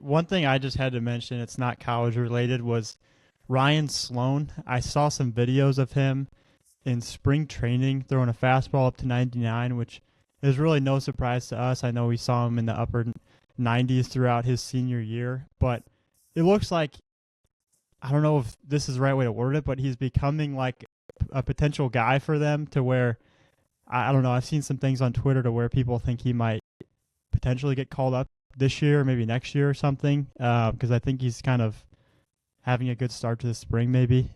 One thing I just had to mention, it's not college related, was Ryan Sloan. I saw some videos of him in spring training throwing a fastball up to 99, which is really no surprise to us. I know we saw him in the upper 90s throughout his senior year, but it looks like, I don't know if this is the right way to word it, but he's becoming like a potential guy for them to where, I don't know, I've seen some things on Twitter to where people think he might potentially get called up this year, maybe next year or something, because I think he's kind of having a good start to the spring maybe.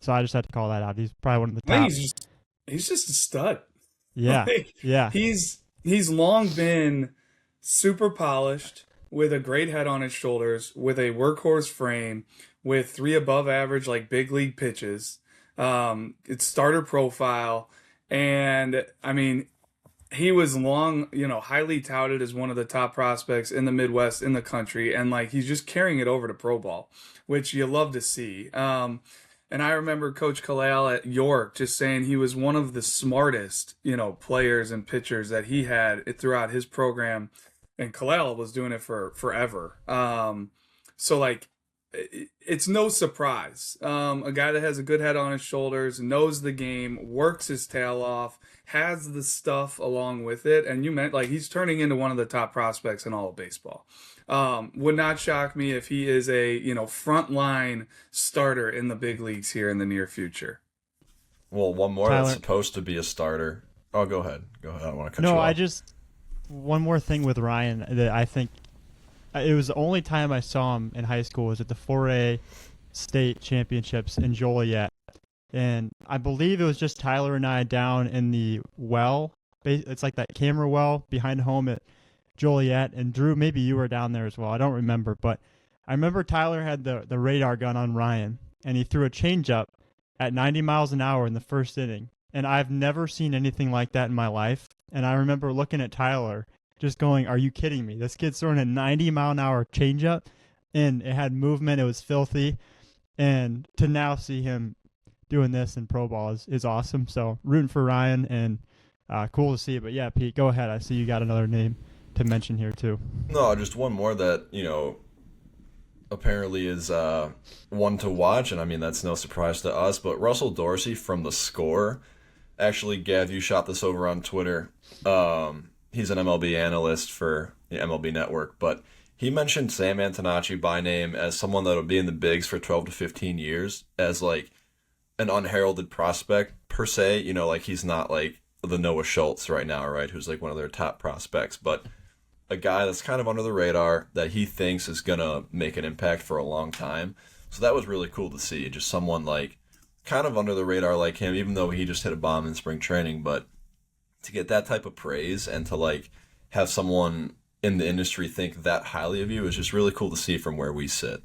So I just had to call that out. He's probably one of the I think top. he's just a stud. Yeah, Like yeah. he's long been super polished with a great head on his shoulders, with a workhorse frame, with three above average like big league pitches. It's starter profile, and I mean he was long, highly touted as one of the top prospects in the Midwest in the country, and like he's just carrying it over to pro ball, which you love to see. And I remember Coach Kalal at York just saying he was one of the smartest, players and pitchers that he had throughout his program, and Kalal was doing it for forever. So like it's no surprise. A guy that has a good head on his shoulders, knows the game, works his tail off, has the stuff along with it, and you meant like he's turning into one of the top prospects in all of baseball. Would not shock me if he is a frontline starter in the big leagues here in the near future. Well, one more that's Tyler. supposed to be a starter. Oh, go ahead. Go ahead. I don't want to cut you No, off. one more thing with Ryan that I think it was the only time I saw him in high school was at the 4A state championships in Joliet. And I believe it was just Tyler and I down in the well. It's like that camera well behind home at Joliet. And Drew, maybe you were down there as well. I don't remember. But I remember Tyler had the radar gun on Ryan, and he threw a changeup at 90 miles an hour in the first inning. And I've never seen anything like that in my life. And I remember looking at Tyler just going, are you kidding me? This kid's throwing a 90-mile-an-hour changeup, and it had movement. It was filthy. And to now see him doing this in pro ball is awesome. So rooting for Ryan, and cool to see it. But yeah, Pete, go ahead. I see you got another name to mention here too. No, just one more that, apparently is one to watch, and I mean, that's no surprise to us, but Russell Dorsey from The Score. Actually, Gav, you shot this over on Twitter. He's an MLB analyst for the MLB Network, but he mentioned Sam Antonacci by name as someone that'll be in the bigs for 12 to 15 years as like an unheralded prospect per se. Like he's not like the Noah Schultz right now, right? Who's like one of their top prospects, but a guy that's kind of under the radar that he thinks is going to make an impact for a long time. So that was really cool to see. Just someone like kind of under the radar like him, even though he just hit a bomb in spring training, but to get that type of praise and to like have someone in the industry think that highly of you is just really cool to see from where we sit.